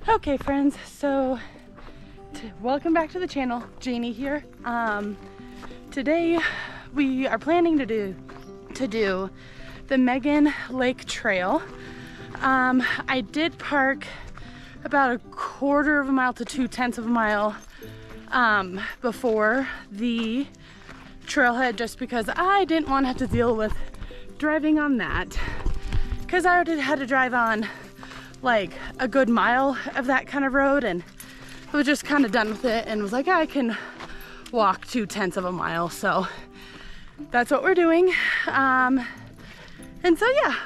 Okay friends, so welcome back to the channel. Janie here. Today we are planning to do the Megan Lake Trail. I did park about 1/4 of a mile to 2/10 of a mile before the trailhead, just because I didn't want to have to deal with driving on that, because I already had to drive on like a good mile of that kind of road, and I was just kind of done with it and was like, I can walk 2/10 of a mile. So that's what we're doing. And so yeah,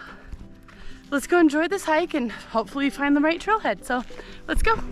let's go enjoy this hike and hopefully find the right trailhead. So let's go.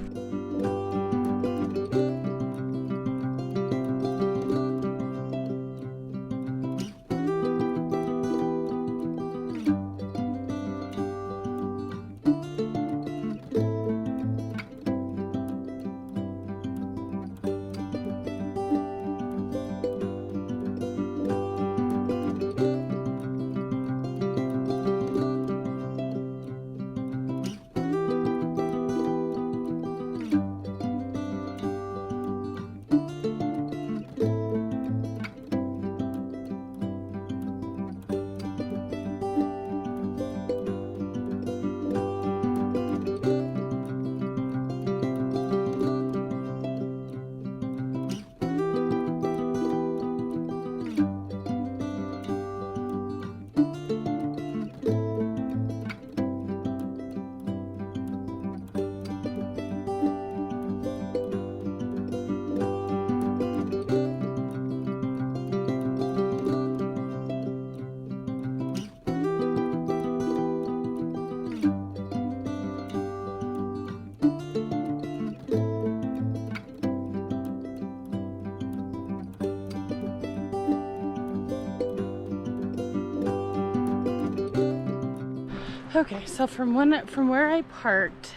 Okay, so from where I parked,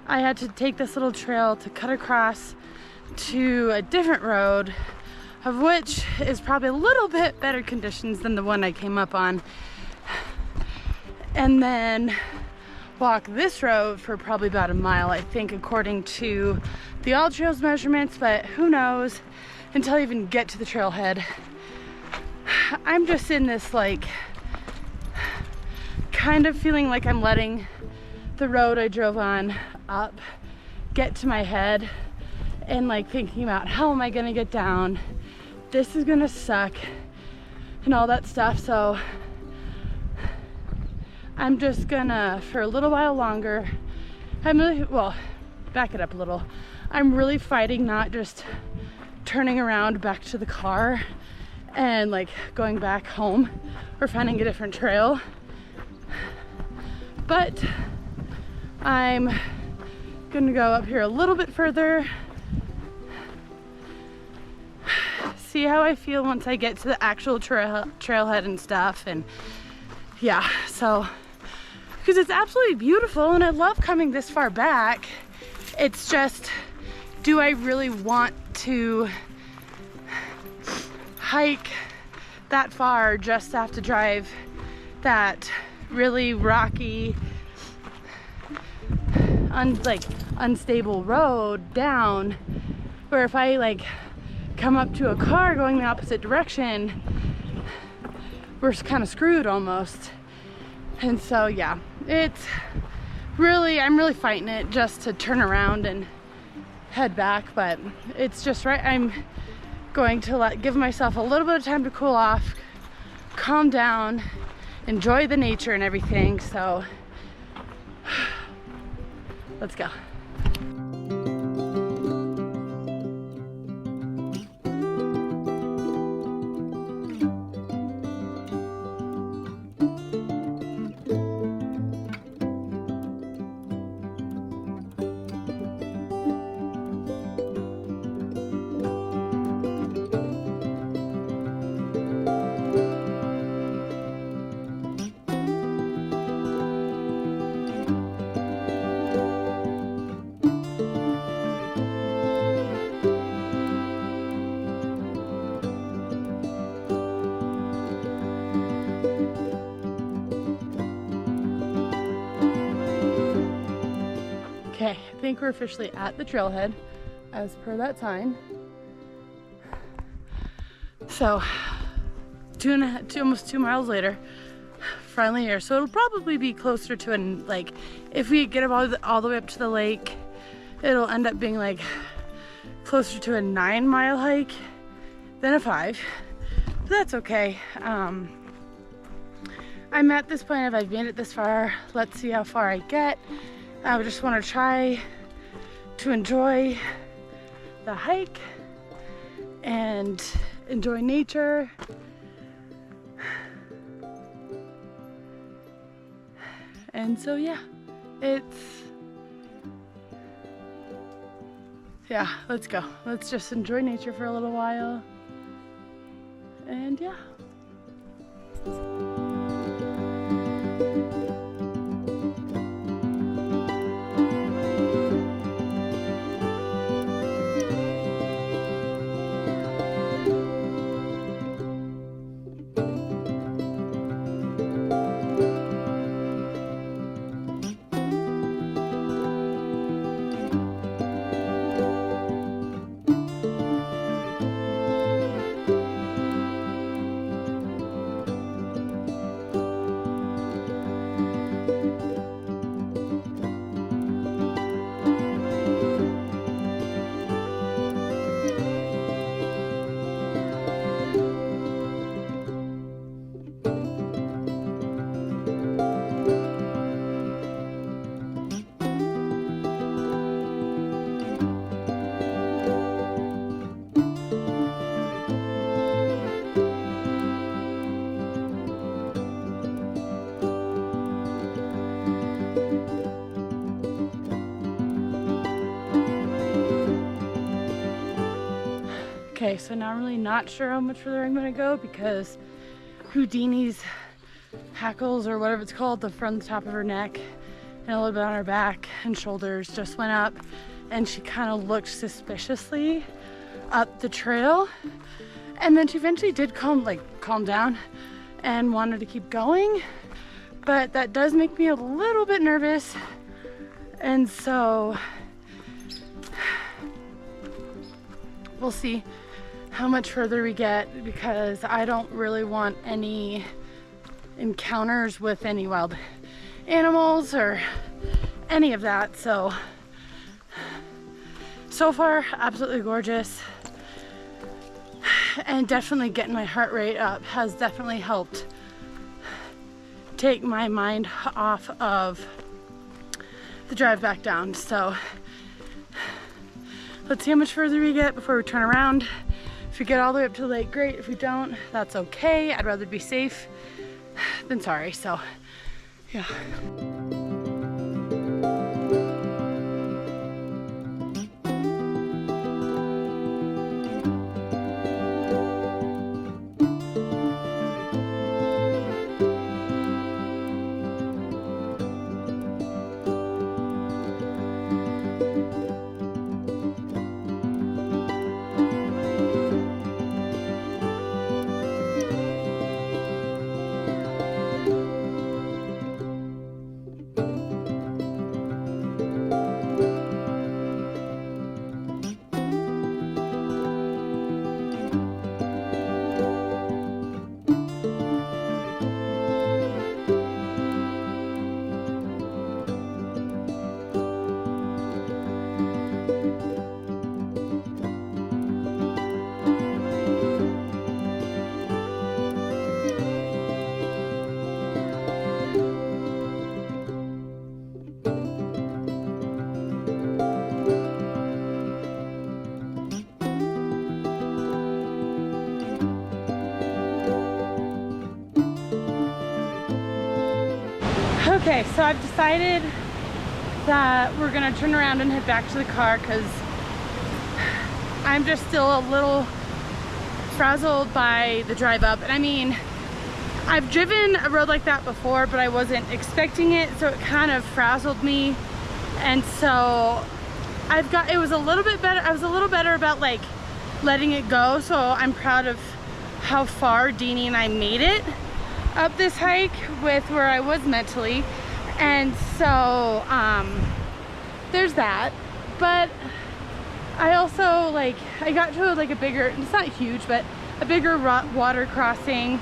I had to take this little trail to cut across to a different road, of which is probably a little bit better conditions than the one I came up on, and then walk this road for probably about a mile, I think, according to the AllTrails measurements, but who knows until I even get to the trailhead. I'm just in this like kind of feeling like I'm letting the road I drove on up get to my head, and like thinking about how am I gonna get down, this is gonna suck and all that stuff. So I'm just gonna, for a little while longer, well, back it up a little, I'm really fighting not just turning around back to the car and like going back home or finding a different trail. But I'm gonna go up here a little bit further, see how I feel once I get to the actual trailhead and stuff. And yeah, so because it's absolutely beautiful and I love coming this far back. It's just, do I really want to hike that far just to have to drive that really rocky, unstable road down, where if I like come up to a car going the opposite direction, we're kind of screwed almost. And so yeah, it's really, I'm really fighting it just to turn around and head back, but it's just right. I'm going to give myself a little bit of time to cool off, calm down, enjoy the nature and everything. So let's go. Okay, I think we're officially at the trailhead as per that sign. So almost 2 miles later, finally here. So it'll probably be closer to like, if we get all the way up to the lake, it'll end up being like closer to a 9-mile hike than a 5. But that's okay. I'm at this point, if I've made it this far, let's see how far I get. I just want to try to enjoy the hike and enjoy nature. And so yeah, let's go. Let's just enjoy nature for a little while. And yeah. Okay, so now I'm really not sure how much further I'm gonna go because Houdini's hackles, or whatever it's called, from the top of her neck and a little bit on her back and shoulders, just went up, and she kind of looked suspiciously up the trail. And then she eventually did calm down and wanted to keep going, but that does make me a little bit nervous. And so we'll see how much further we get, because I don't really want any encounters with any wild animals or any of that. So far, absolutely gorgeous. And definitely getting my heart rate up has definitely helped take my mind off of the drive back down. So let's see how much further we get before we turn around. If we get all the way up to the lake, great. If we don't, that's okay. I'd rather be safe than sorry. So yeah. Okay, so I've decided that we're gonna turn around and head back to the car because I'm just still a little frazzled by the drive up. And I mean, I've driven a road like that before, but I wasn't expecting it, so it kind of frazzled me. And so it was a little bit better. I was a little better about like letting it go. So I'm proud of how far Deanie and I made it up this hike with where I was mentally. And so there's that. But I also, like, I got to like a bigger, it's not huge, but a bigger water crossing,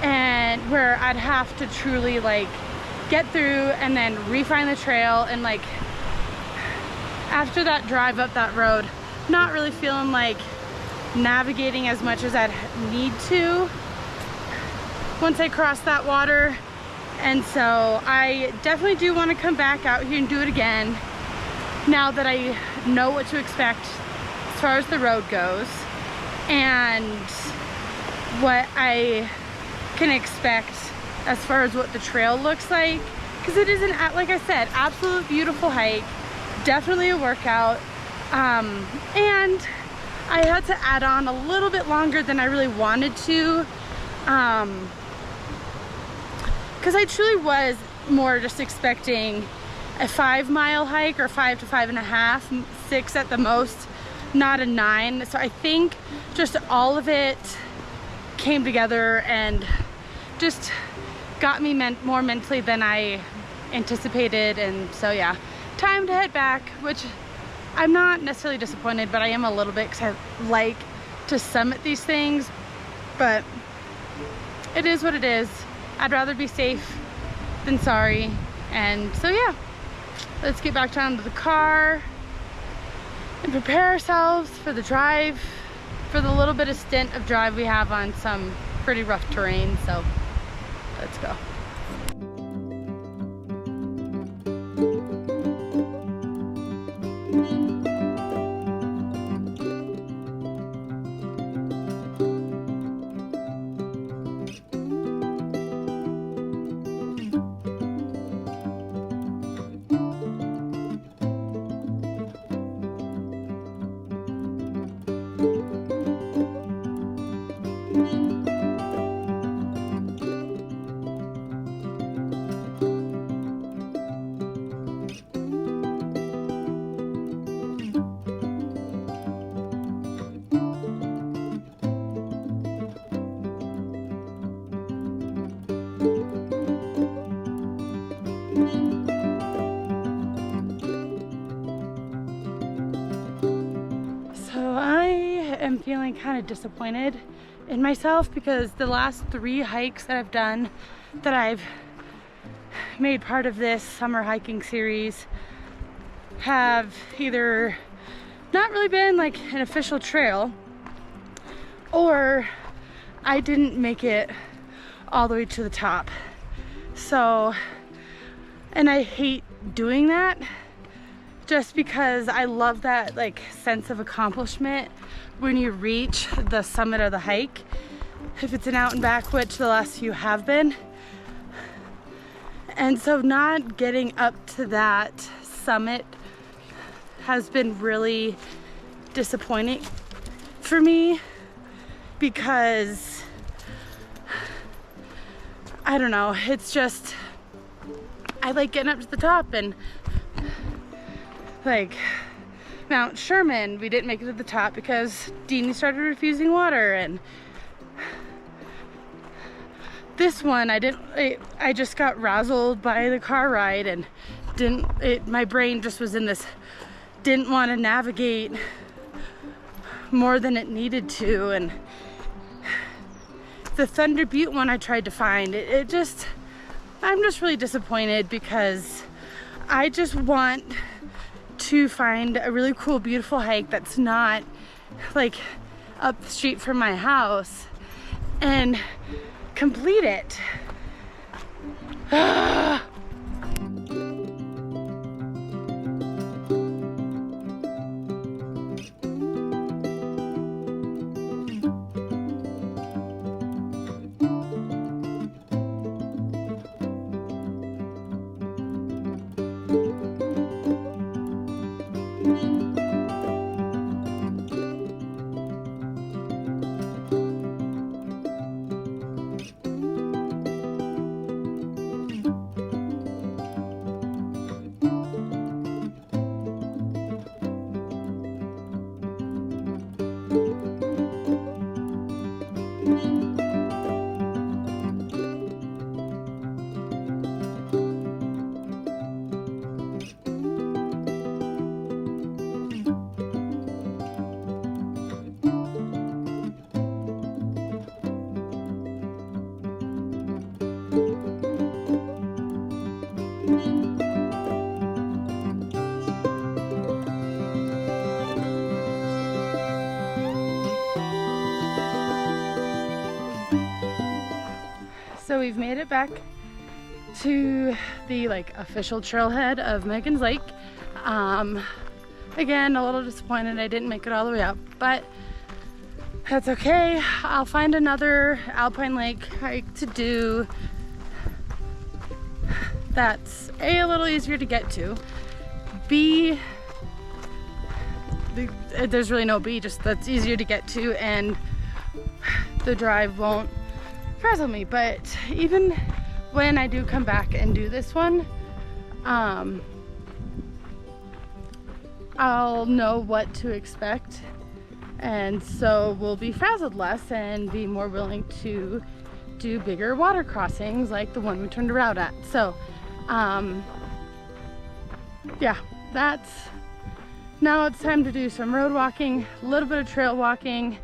and where I'd have to truly like get through and then refine the trail. And like after that drive up that road, not really feeling like navigating as much as I'd need to once I cross that water. And so I definitely do want to come back out here and do it again now that I know what to expect as far as the road goes and what I can expect as far as what the trail looks like, because it is like I said, absolute beautiful hike, definitely a workout. And I had to add on a little bit longer than I really wanted to, because I truly was more just expecting a 5-mile hike, or 5 to 5.5, 6 at the most, not a 9. So I think just all of it came together and just got me more mentally than I anticipated. And so yeah, time to head back, which I'm not necessarily disappointed, but I am a little bit, because I like to summit these things, but it is what it is. I'd rather be safe than sorry. And so yeah, let's get back down to the car and prepare ourselves for the drive, for the little bit of stint of drive we have on some pretty rough terrain. So let's go. I'm feeling kind of disappointed in myself, because the last 3 hikes that I've done, that I've made part of this summer hiking series, have either not really been like an official trail, or I didn't make it all the way to the top. So, and I hate doing that, just because I love that like sense of accomplishment when you reach the summit of the hike, if it's an out and back, which the last few have been. And so not getting up to that summit has been really disappointing for me, because I don't know, it's just, I like getting up to the top. And like Mount Sherman, we didn't make it to the top because Deanie started refusing water. And this one, I just got razzled by the car ride and my brain just was in this, didn't want to navigate more than it needed to. And the Thunder Butte one I tried to find, I'm just really disappointed, because I just want to find a really cool, beautiful hike that's not like up the street from my house and complete it. So we've made it back to the official trailhead of Megan's Lake. Again, a little disappointed I didn't make it all the way up, but that's okay. I'll find another alpine lake hike to do that's A, little easier to get to, B, there's really no B, just that's easier to get to, and the drive won't frazzle me. But even when I do come back and do this one, I'll know what to expect, and so we'll be frazzled less and be more willing to do bigger water crossings like the one we turned around at. So yeah, now it's time to do some road walking, a little bit of trail walking,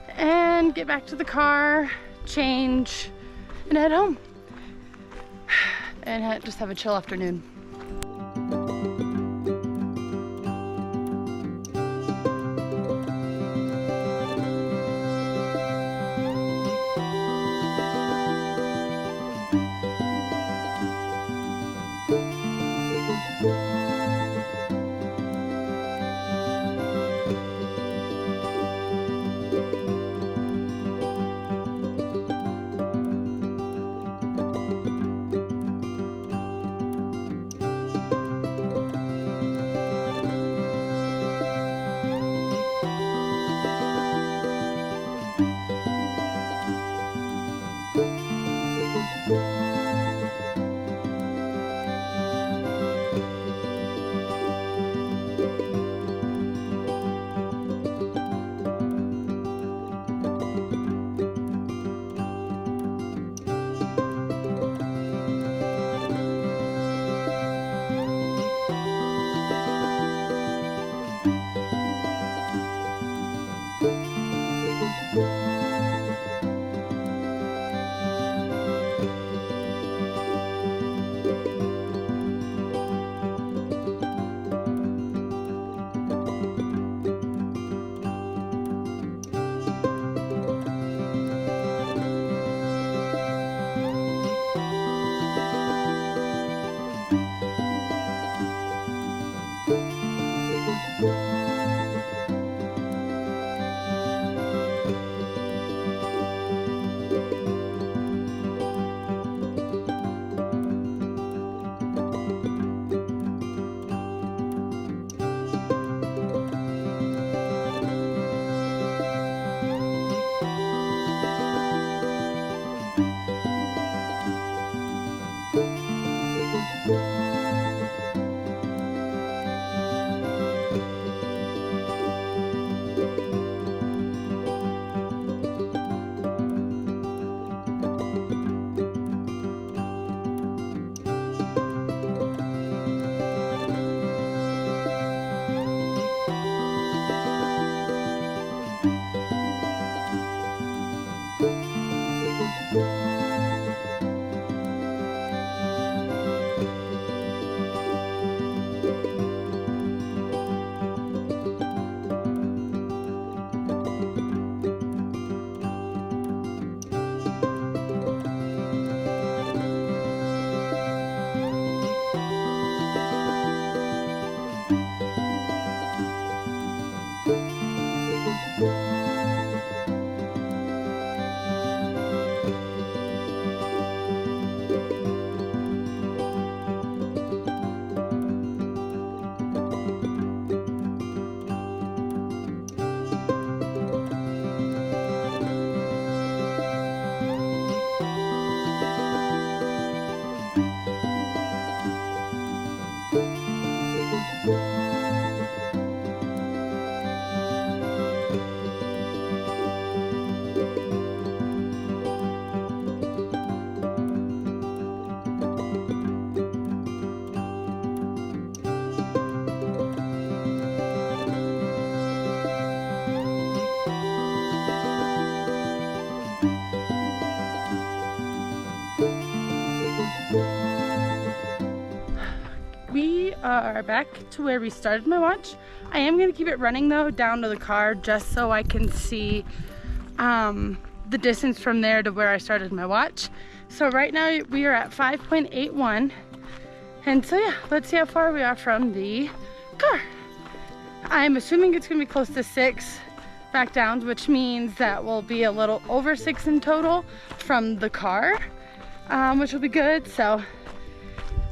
and get back to the car, change, and head home and just have a chill afternoon. We are back to where we started my watch. I am going to keep it running though down to the car just so I can see the distance from there to where I started my watch. So right now we are at 5.81. And so yeah, let's see how far we are from the car. I'm assuming it's gonna be close to 6 back down, which means that we'll be a little over 6 in total from the car, which will be good. So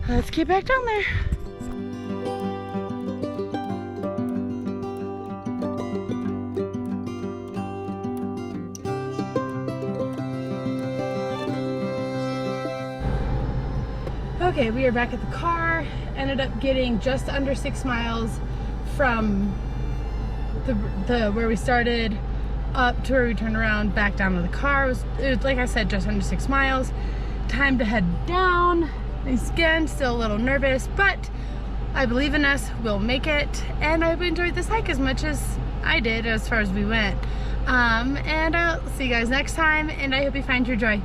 let's get back down there. Okay, we are back at the car. Ended up getting just under 6 miles from the where we started up to where we turned around back down to the car. It was like I said, just under 6 miles. Time to head down. Again, still a little nervous, but I believe in us. We'll make it. And I hope you enjoyed this hike as much as I did as far as we went. And I'll see you guys next time, and I hope you find your joy.